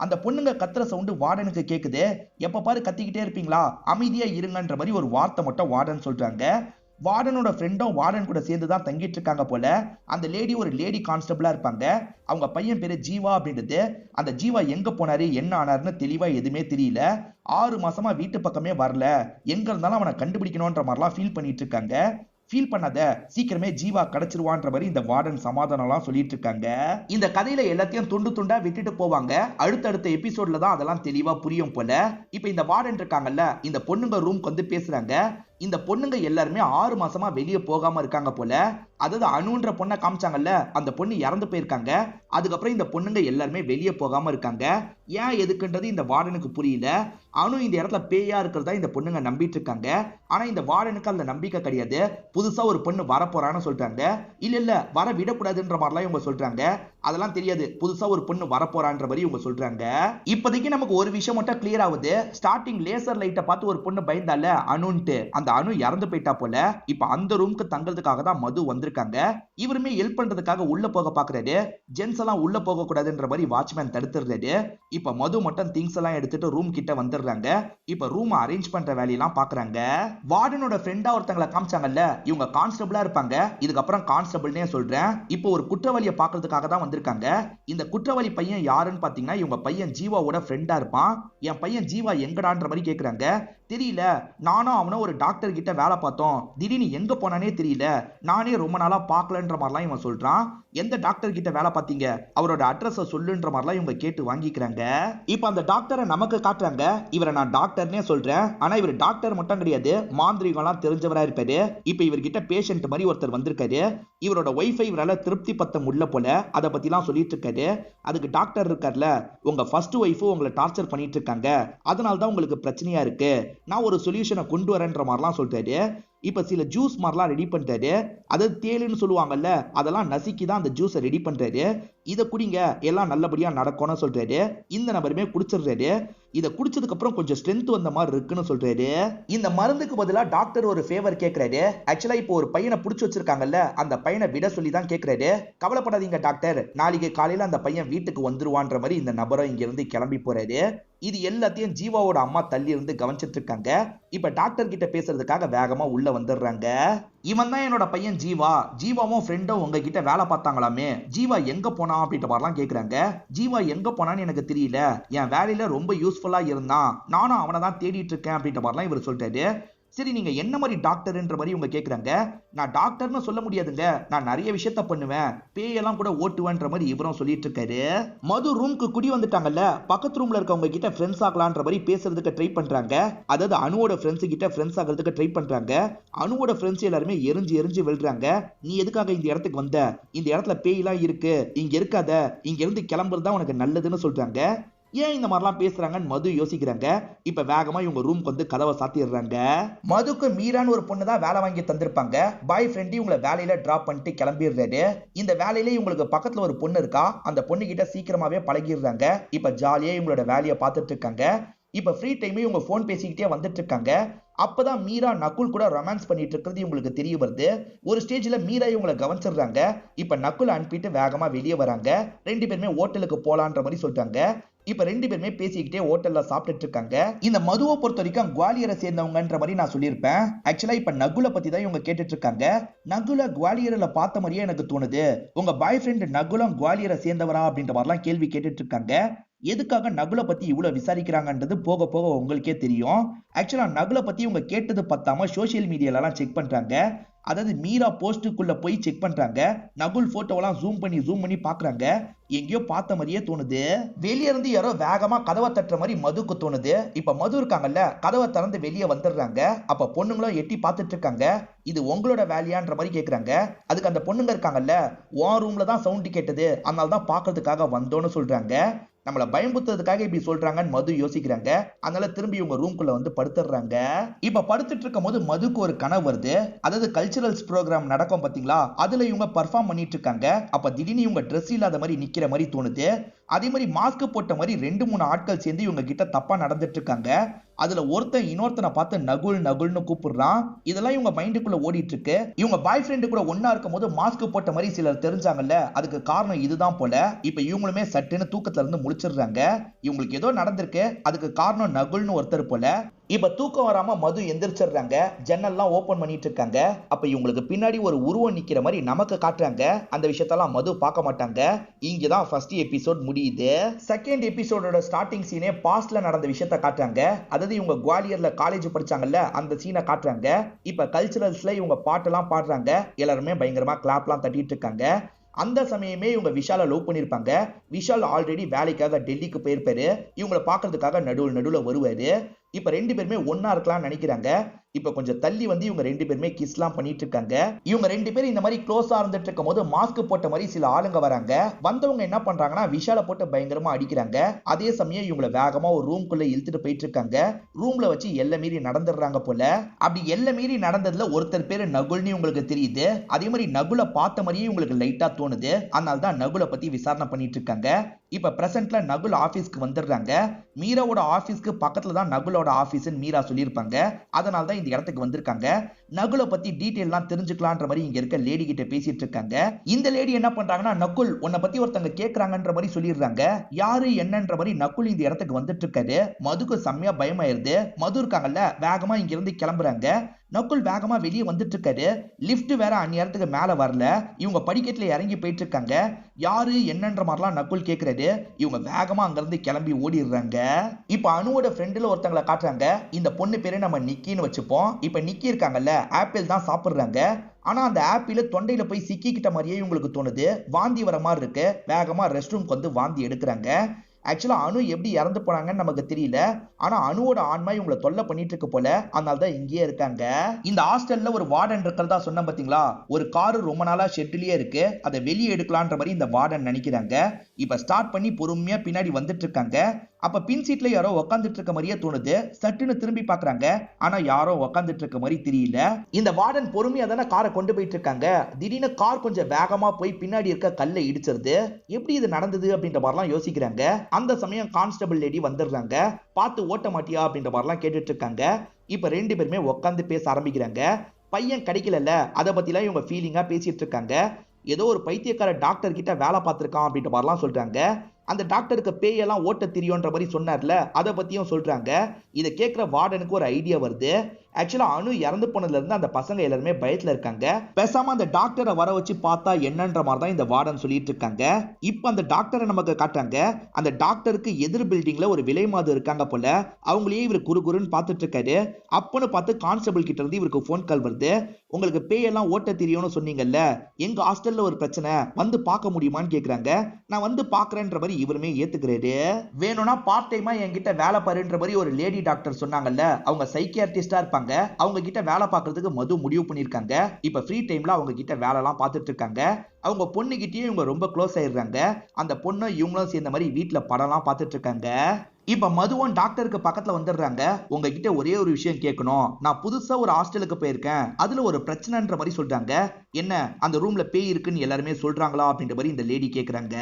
அந்த பொண்ணுங்க கத்துற சவுண்டு வார்டனுக்கு கேக்குது. எப்ப பாரு கத்திக்கிட்டே இருப்பீங்களா, அமைதியா இருங்கன்ற மாதிரி ஒரு வார்த்தை மட்டும் வார்டன் சொல்றாங்க. வார்டனோட ஃப்ரெண்டும் வார்டன் கூட சேர்ந்து தான் தங்கிட்டு இருக்காங்க போல. அந்த லேடி ஒரு லேடி கான்ஸ்டபிளா இருப்பாங்க. அவங்க பையன் பேரு ஜீவா அப்படின்றது. அந்த ஜீவா எங்க போனாரு என்ன ஆனாருன்னு தெளிவா எதுவுமே தெரியல. 6 மாசமா வீட்டு பக்கமே வரல, எங்க இருந்தாலும் அவனை கண்டுபிடிக்கணும்ன்ற மாதிரிலாம் ஃபீல் பண்ணிட்டு இருக்காங்க. ஃபீல் பண்ணாத, சீக்கிரமே ஜீவா கிடைச்சிருவான்ற மாதிரி இந்த வார்டன் சமாதானம்லாம் சொல்லிட்டு இருக்காங்க. இந்த கதையில எல்லாத்தையும் துண்டு துண்டா விட்டுட்டு போவாங்க. அடுத்தடுத்த எபிசோட்ல தான் அதெல்லாம் தெளிவா புரியும் போல. இப்ப இந்த வார்டன் இருக்காங்கல்ல, இந்த பொண்ணுங்க ரூம்க்கு வந்து பேசுறாங்க. இந்த பொண்ணுங்க எல்லாருமே 6 மாசமா வெளியே போகாம இருக்காங்க போல. அதாவது அனுன்ற பொண்ணை காமிச்சாங்கல்ல, அந்த பொண்ணு இறந்து போயிருக்காங்க. அதுக்கப்புறம் இந்த பொண்ணுங்க எல்லாருமே வெளியே போகாம இருக்காங்க. ஏன் எதுக்குன்றது இந்த வார்டனுக்கு புரியல. அனு இந்த இடத்துல பேயா இருக்கிறதா இந்த பொண்ணுங்க நம்பிட்டு இருக்காங்க. ஆனா இந்த வார்டனுக்கு அந்த நம்பிக்கை கிடையாது. புதுசா ஒரு பொண்ணு வரப்போறான்னு சொல்றாங்க. இல்ல வர விடக்கூடாதுன்ற மாதிரிலாம் இவங்க சொல்றாங்க. அதெல்லாம் தெரியாது, புதுசா ஒரு பொண்ணு வரப்போறான்ற மாதிரி இவங்க சொல்றாங்க. இப்போதைக்கு நமக்கு ஒரு விஷயம் மட்டும் கிளியர் ஆகுது. ஸ்டார்டிங் லேசர் லைட்டை பார்த்து ஒரு பொண்ணு பயந்தால அனுன்ட்டு, அந்த அனு இறந்து போயிட்டா போல. இப்ப அந்த ரூமுக்கு தங்கிறதுக்காக தான் மது வந்திருக்காங்க. இவருமே ஹெல்ப் பண்றதுக்காக உள்ள போக பாக்குறாரு. ஜென்ஸ் எல்லாம் உள்ள போக கூடாதுன்ற மாதிரி வாட்ச்மேன் தடுத்துறாரு. இப்ப மது மட்டும் திங்ஸ் எல்லாம் எடுத்துட்டு ரூம் கிட்ட வந்துடுறாங்க. இப்ப ரூம் அரேஞ்ச் பண்ற வேலையெல்லாம் பாக்குறாங்க. வார்டனோட ஃப்ரெண்டா ஒருத்தங்களை காமிச்சாங்கல்ல, இவங்க கான்ஸ்டபிளா இருப்பாங்க. இதுக்கப்புறம் கான்ஸ்டபிள்னே சொல்றேன். இப்போ ஒரு குற்றவாளியை பாக்குறதுக்காக தான் வந்திருக்காங்க. இந்த குற்றவாளி பையன் யாருன்னு பாத்தீங்கன்னா, இவங்க பையன் ஜீவாவோட ஃப்ரெண்டா இருப்பான். என் பையன் ஜீவா எங்கடான்ற மாதிரி கேக்குறாங்க. தெரியல, நானும் அவனும் ஒரு டாக்டர் கிட்ட வேலை பார்த்தோம், திடீர்னு எங்க போனானே தெரியல, நானே ரொம்ப நாளா பார்க்கலன்ற மாதிரிலாம் இவன் சொல்றான். எந்த டாக்டர் கிட்ட வேலை பார்த்தீங்க, அவரோட அட்ரஸை சொல்லுன்ற மாதிரிலாம் இவங்க கேட்டு வாங்கிக்கிறாங்க. இப்ப அந்த டாக்டரை நமக்கு காட்டுறாங்க. இவரை நான் டாக்டர்னே சொல்றேன், ஆனா இவர் டாக்டர் மட்டும் கிடையாது, மாந்திரிகம்லாம் தெரிஞ்சவரா இருப்பாரு. இப்ப இவர்கிட்ட பேஷண்ட் மாதிரி ஒருத்தர் வந்திருக்காரு. இவரோட ஒய்ஃபை இவரால திருப்தி பத்த முடியல போல, அதை பத்திலாம் சொல்லிட்டு இருக்காரு. அதுக்கு டாக்டர் இருக்கார்ல, உங்க ஃபர்ஸ்ட் ஒய்ஃபு உங்களை டார்ச்சர் பண்ணிட்டு இருக்காங்க, அதனால தான் உங்களுக்கு பிரச்சனையா இருக்கு, நான் ஒரு சொல்யூஷனை கொண்டு வரேன்ற மாதிரிலாம் சொல்றாரு. இப்ப சில ஜூஸ் மாதிரிலாம் ரெடி பண்றாரு. அதாவது தேளுன்னு சொல்லுவாங்கல்ல, அதெல்லாம் நசுக்கி தான் அந்த ஜூஸை ரெடி பண்றாரு. இதை குடிங்க, எல்லாம் நல்லபடியா நடக்கும்னு சொல்றாரு. இந்த நபருமே குடிச்சிடுறாரு. இதை குடிச்சதுக்கு அப்புறம் கொஞ்சம் ஸ்ட்ரென்த் வந்த மாதிரி இருக்குன்னு சொல்றாரு. இந்த மருந்துக்கு பதிலா டாக்டர் ஒரு ஃபேவர் கேட்கிறாரு. ஆக்சுவலா இப்போ ஒரு பையனை புடிச்சு வச்சிருக்காங்கல்ல, அந்த பையனை விட சொல்லி தான் கேட்கிறாரு. கவலைப்படாதீங்க டாக்டர், நாளைக்கு காலையில அந்த பையன் வீட்டுக்கு வந்துருவான்ற மாதிரி இந்த நபரும் இங்க இருந்து கிளம்பி போறாரு. இது எல்லாத்தையும் ஜீவாவோட அம்மா தள்ளி இருந்து கவனிச்சிட்டு இருக்காங்க. இப்ப டாக்டர் கிட்ட பேசுறதுக்காக வேகமா உள்ள வந்துடுறாங்க. இவன் தான் என்னோட பையன் ஜீவா, ஜீவாவும் ஃப்ரெண்டும் உங்ககிட்ட வேலை பார்த்தாங்களாமே, ஜீவா எங்க போனா அப்படின்ற மாதிரிலாம் கேக்குறாங்க. ஜீவா எங்க போனான்னு எனக்கு தெரியல, என் வேலையில ரொம்ப யூஸ்ஃபுல்லா இருந்தான், நானும் அவனை தான் தேடிட்டு இருக்கேன் அப்படின்ற மாதிரிலாம் இவர் சொல்றாரு. சரி நீங்க என்ன மாதிரி டாக்டர்ன்ற மாதிரி இவங்க கேக்குறாங்க. நான் டாக்டர்னு சொல்ல முடியாதுங்க, நான் நிறைய விஷயத்த பண்ணுவேன், பேயெல்லாம் கூட ஓட்டுவேன்ற மாதிரி இவரும் சொல்லிட்டு இருக்காரு. மது ரூம்க்கு குடி வந்துட்டாங்கல்ல, பக்கத்து ரூம்ல இருக்கவங்க கிட்ட ஃப்ரெண்ட்ஸ் ஆகலான்ற மாதிரி பேசுறதுக்கு ட்ரை பண்றாங்க. அதாவது அனுவோட ஃப்ரெண்ட்ஸ் கிட்ட ஃப்ரெண்ட்ஸ் ஆகிறதுக்கு ட்ரை பண்றாங்க. அனுவோட ஃப்ரெண்ட்ஸ் எல்லாருமே எரிஞ்சு எரிஞ்சு விழுறாங்க. நீ எதுக்காக இந்த இடத்துக்கு வந்த, இந்த இடத்துல பேயெல்லாம் இருக்கு, இங்க இருக்காத, இங்க இருந்து கிளம்புறது தான் உனக்கு நல்லதுன்னு சொல்றாங்க. ஏன் இந்த மாதிரிலாம் பேசுறாங்கன்னு மது யோசிக்கிறாங்க. இப்ப வேகமா இவங்க ரூம்க்கு வந்து கதவை சாத்திடுறாங்க. மதுக்கு மீரான்னு ஒரு பொண்ணு தான் வேலை வாங்கி தந்திருப்பாங்க. பாய் ஃப்ரெண்ட் இவங்களை வேலையில டிராப் பண்ணிட்டு கிளம்பிடுறாரு. இந்த வேலையில இவங்களுக்கு பக்கத்துல ஒரு பொண்ணு இருக்கா. அந்த பொண்ணு கிட்ட சீக்கிரமாவே பழகிடுறாங்க. இப்ப ஜாலியா இவங்களோட வேலையை பார்த்துட்டு இருக்காங்க. இப்ப ஃப்ரீ டைம் இவங்க போன் பேசிக்கிட்டே வந்துட்டு இருக்காங்க. அப்பதான் மீரா நகுல் கூட ரொமான்ஸ் பண்ணிட்டு இருக்கிறது இவங்களுக்கு தெரிய வருது. ஒரு ஸ்டேஜ்ல மீரா இவங்களை கவனிச்சிடுறாங்க. இப்ப நகுல் அனுப்பிட்டு வேகமா வெளியே வராங்க. ரெண்டு பேருமே ஹோட்டலுக்கு போலான்ற மாதிரி சொல்றாங்க. இப்ப ரெண்டு பேருமே பேசிக்கிட்டே ஹோட்டல்ல சாப்பிட்டுட்டு இருக்காங்க. இந்த மதுவை பொறுத்த வரைக்கும் குவாலியரை சேர்ந்தவங்கன்ற மாதிரி நான் சொல்லியிருப்பேன். ஆக்சுவலா இப்ப நகுலை பத்தி தான் இவங்க கேட்டுட்டு இருக்காங்க. நகுல குவாலியர்ல பார்த்த மாதிரியே எனக்கு தோணுது. உங்க பாய் ஃப்ரெண்ட் நகுலம் குவாலியரை சேர்ந்தவரா அப்படின்ற மாதிரிலாம் கேள்வி கேட்டுட்டு இருக்காங்க. எதுக்காக நகுலை பத்தி இவ்வளவு விசாரிக்கிறாங்கன்றது போக போக உங்களுக்கே தெரியும். ஆக்சுவலா நகுலை பத்தி இவங்க கேட்டது பத்தாம சோசியல் மீடியால எல்லாம் செக் பண்றாங்க. அதாவது மீரா போஸ்டுக்குள்ள போய் செக் பண்றாங்க. நகுல் போட்டோவெல்லாம் ஜூம் பண்ணி பாக்குறாங்க. எங்கேயோ பார்த்த மாதிரியே தோணுது. வெளியே இருந்து யாரோ வேகமா கதவை தட்டுற மாதிரி மதுக்கு தோணுது. இப்ப மது இருக்காங்கல்ல, கதவை திறந்து வெளியே வந்துடுறாங்க. அப்ப பொண்ணுங்களும் எட்டி பார்த்துட்டு இருக்காங்க. இது உங்களோட வேலையான்ற மாதிரி கேக்குறாங்க. அதுக்கு அந்த பொண்ணுங்க இருக்காங்கல்ல, உன் ரூம்ல தான் சவுண்ட் கேட்டது, அதனால தான் பாக்குறதுக்காக வந்தோன்னு சொல்றாங்க. நம்மள பயமுறுத்துறதுக்காக இப்படி சொல்றாங்கன்னு மது யோசிக்கிறாங்க. அதனால திரும்பி இவங்க ரூம்குள்ள வந்து படுத்துறாங்க. இப்ப படுத்துட்டு இருக்கும் போது மதுக்கு ஒரு கனவு வருது. அதாவது கல்ச்சரல்ஸ் ப்ரோக்ராம் நடக்கும் பாத்தீங்களா, அதுல இவங்க பர்ஃபார்ம் பண்ணிட்டு இருக்காங்க. அப்ப திடீர்னு இவங்க ட்ரெஸ் இல்லாத மாதிரி நிக்கிற மாதிரி தோணுது. அதே மாதிரி மாஸ்க் போட்ட மாதிரி 2-3 ஆட்கள் சேர்ந்து இவங்க கிட்ட தப்பா நடந்துட்டு இருக்காங்க. அதுல ஒருத்தன் இன்னொருத்தனை பார்த்து நகுல் நகுல்னு கூப்பிடுறான். இதெல்லாம் இவங்க மைண்டுக்குள்ள ஓடிட்டு இருக்கு. இவங்க பாய் ஃப்ரெண்டு கூட ஒன்னா இருக்கும் போது மாஸ்க் போட்ட மாதிரி சிலர் தெரிஞ்சாங்கல்ல, அதுக்கு காரணம் இதுதான் போல. இப்ப இவங்களுமே சட்டுன்னு தூக்கத்துல இருந்து முழிச்சிடுறாங்க. இவங்களுக்கு ஏதோ நடந்திருக்கு, அதுக்கு காரணம் நகுல்னு ஒருத்தர் போல. இப்ப தூக்கம் வராம மது எந்திரிச்சிடுறாங்க. ஜன்னல்லாம் ஓபன் பண்ணிட்டு இருக்காங்க. அப்ப இவங்களுக்கு பின்னாடி ஒரு உருவம் நிக்கிற மாதிரி நமக்கு காட்டுறாங்க. அந்த விஷயத்தெல்லாம் மது பார்க்க மாட்டாங்க. இங்கதான் ஃபர்ஸ்ட் எபிசோட் முடியுது. செகண்ட் எபிசோடோட ஸ்டார்டிங் சீனே பாஸ்ட்ல நடந்த விஷயத்த காட்டுறாங்க. அதாவது இவங்க குவாலியர்ல காலேஜ் படிச்சாங்கல்ல, அந்த சீனை காட்டுறாங்க. இப்ப கல்ச்சரல்ஸ்ல இவங்க பாட்டெல்லாம் பாடுறாங்க. எல்லாருமே பயங்கரமா கிளாப்லாம் தட்டிட்டு இருக்காங்க. அந்த சமயமே இவங்க விஷால லவ் பண்ணிருப்பாங்க. விஷால் ஆல்ரெடி வேலைக்காக டெல்லிக்கு போயிருப்பாரு. இவங்களை பாக்குறதுக்காக நடுவுல வருவாரு. இப்ப ரெண்டு பேருமே ஒன்னா இருக்கலாம்னு நினைக்கிறாங்க. இப்ப கொஞ்சம் தள்ளி வந்து இவங்க ரெண்டு பேருமே கிஸ்லாம் பண்ணிட்டு இருக்காங்க. இவங்க ரெண்டு பேரும் இந்த மாதிரி க்ளோஸா இருந்துட்டு இருக்கும் போது மாஸ்க் போட்ட மாதிரி சில ஆளுங்க வராங்க. வந்தவங்க என்ன பண்றாங்கன்னா விஷால போட்டு பயங்கரமா அடிக்கிறாங்க. அதே சமயம் இவங்களை வேகமா ஒரு ரூம்குள்ள இழுத்துட்டு போயிட்டு இருக்காங்க. ரூம்ல வச்சு எல்லை மீறி நடந்துடுறாங்க போல. அப்படி எல்லை மீறி நடந்ததுல ஒருத்தர் பேரு நகுல்னு உங்களுக்கு தெரியுது. அதே மாதிரி நகுலை பார்த்த மாதிரியே உங்களுக்கு லைட்டா தோணுது. அதனால தான் நகுலை பத்தி விசாரணை பண்ணிட்டு இருக்காங்க. இப்ப பிரசன்ட்ல நகுல் ஆபீஸ்க்கு வந்துடுறாங்க. மீராவோட ஆபீஸ்க்கு பக்கத்துல தான் நகுலோட ஆபீஸ்ன்னு மீரா சொல்லியிருப்பாங்க. அதனால தான் இந்த இடத்துக்கு வந்திருக்காங்க. நகுலை பத்தி டீடைல்லாம் தெரிஞ்சுக்கலான்ற மாதிரி இங்க இருக்க லேடி கிட்ட பேசிட்டு இருக்காங்க. இந்த லேடி என்ன பண்றாங்கன்னா, நகுல் உன்னை பத்தி ஒருத்தங்க கேக்குறாங்கன்ற மாதிரி சொல்லிடுறாங்க. யாரு என்னன்ற மாதிரி நகுல் இந்த இடத்துக்கு வந்துட்டு இருக்காரு. மதுக்கு செம்மையா பயமாயிருது. மது இருக்காங்கல்ல, வேகமா இங்க இருந்து கிளம்புறாங்க. நகுல் வேகமா வெளியே வந்துட்டு இருக்காரு. லிப்ட் வேற அந்நேரத்துக்கு மேல வரல. இவங்க படிக்கட்டுல இறங்கி போயிட்டு இருக்காங்க. யாரு என்னன்ற மாதிரிலாம் நகுல் கேக்குறாரு. இவங்க வேகமா அங்க இருந்து கிளம்பி ஓடிடுறாங்க. இப்ப அனுவோட ஃப்ரெண்டுல ஒருத்தங்களை காட்டுறாங்க. இந்த பொண்ணு பேரு நம்ம நிக்கின்னு வச்சுப்போம். இப்ப நிக்கி இருக்காங்கல்ல, ஆப்பிள் தான் சாப்பிடுறாங்க. ஆனா அந்த ஆப்பிள் தொண்டையில போய் சிக்கிக்கிட்ட மாதிரியே இவங்களுக்கு தோணுது. வாந்தி வர மாதிரி இருக்கு. வேகமா ரெஸ்ட் ரூம்க்கு வந்து வாந்தி எடுக்கிறாங்க. ஆக்சுவலா அனு எப்படி இறந்து போனாங்கன்னு நமக்கு தெரியல. ஆனா அனுவோட ஆன்மா இவங்களை தொல்லை பண்ணிட்டு இருக்கு போல. அதனால தான் இங்கேயே இருக்காங்க. இந்த ஹாஸ்டல்ல ஒரு வார்டன் இருக்கிறதா சொன்ன பாத்தீங்களா, ஒரு காரு ரொம்ப நாளா ஷெட்லயே இருக்கு. அதை வெளியே எடுக்கலான்ற மாதிரி இந்த வார்டன் நினைக்கிறாங்க. இப்ப ஸ்டார்ட் பண்ணி பொறுமையா பின்னாடி வந்துட்டு இருக்காங்க. அப்ப பின் சீட்ல யாரோ உட்காந்துட்டு இருக்க மாதிரியே தோணுது. சட்டுன்னு திரும்பி பாக்குறாங்க. ஆனா யாரோ உட்காந்துட்டு இருக்க மாதிரி தெரியல. இந்த வார்டன் பொறுமையா தானே காரை கொண்டு போயிட்டு இருக்காங்க. திடீர்னு கார் கொஞ்சம் வேகமா போய் பின்னாடி இருக்க கல்லை இடிச்சிருது. எப்படி இது நடந்தது அப்படின்ற மாதிரிலாம் யோசிக்கிறாங்க. அந்த சமயம் கான்ஸ்டபிள் லேடி வந்துடுறாங்க. பார்த்து ஓட்ட மாட்டியா அப்படின்ற மாதிரிலாம் கேட்டுட்டு இருக்காங்க. இப்ப ரெண்டு பேருமே உட்காந்து பேச ஆரம்பிக்கிறாங்க. பையன் கிடைக்கல, அதை பத்திலாம் இவங்க ஃபீலிங்கா பேசிட்டு இருக்காங்க. ஏதோ ஒரு பைத்தியக்கார டாக்டர் கிட்ட வேலை பார்த்திருக்கான் அப்படின்ற மாதிரிலாம் சொல்றாங்க. அந்த டாக்டருக்கு பேயெல்லாம் ஓட்ட தெரியும்ன்ற மாதிரி சொன்னார்ல, அதை பத்தியும் சொல்றாங்க. இதை கேட்கிற வார்டனுக்கு ஒரு ஐடியா வருது. ஆக்சுவலா அனு இறந்து போனதுல இருந்து அந்த பசங்க எல்லாருமே பயத்துல இருக்காங்க. பேசாம அந்த டாக்டரை வர வச்சு பார்த்தா என்னன்ற மாதிரி தான் இந்த வார்டன் சொல்லிட்டு இருக்காங்க. இப்ப அந்த டாக்டரை நமக்கு காட்டாங்க. அந்த டாக்டருக்கு எதிர் பில்டிங்ல ஒரு விலை மாது இருக்காங்க போல. அவங்களையே இவர் குறுகுறுன்னு பார்த்துட்டு இருக்காரு. அப்பன்னு பார்த்து கான்ஸ்டபிள் கிட்ட இருந்து இவருக்கு போன் கால் வருது. உங்களுக்கு பேயெல்லாம் ஓட்ட தெரியும்னு சொன்னீங்கல்ல, எங்க ஹாஸ்டல்ல ஒரு பிரச்சனை, வந்து பார்க்க முடியுமான்னு கேக்குறாங்க. நான் வந்து பார்க்கறேன்ற மாதிரி இவருமே ஏத்துக்கிறாரு. வேணும்னா பார்ட் டைமா என்கிட்ட வேலை பாருன்ற மாதிரி ஒரு லேடி டாக்டர் சொன்னாங்கல்ல, அவங்க சைக்கியாட்ரிஸ்டா இருப்பாங்க. அவங்க கிட்ட வேலை பார்க்கறதுக்கு மது முடிவு பண்ணிருக்காங்க. இப்ப ஃப்ரீ டைம்ல அவங்க கிட்ட வேலை எல்லாம் பார்த்துட்டு இருக்காங்க. அவங்க பொண்ணுகிட்டயும் இவங்க ரொம்ப க்ளோஸ் ஆயிடுறாங்க. அந்த பொண்ணு இவங்களும் சேர்ந்த மாதிரி வீட்டுல படம்லாம் பார்த்துட்டு இருக்காங்க. இப்ப மதுவும் டாக்டருக்கு பக்கத்துல வந்துடுறாங்க. உங்ககிட்ட ஒரே ஒரு விஷயம் கேட்கணும். நான் புதுசா ஒரு ஹாஸ்டலுக்கு போயிருக்கேன். அதுல ஒரு பிரச்சனைன்ற மாதிரி சொல்றாங்க. என்ன, அந்த ரூம்ல பேய் இருக்குன்னு எல்லாருமே சொல்றாங்களா அப்படின்ற மாதிரி இந்த லேடி கேக்குறாங்க.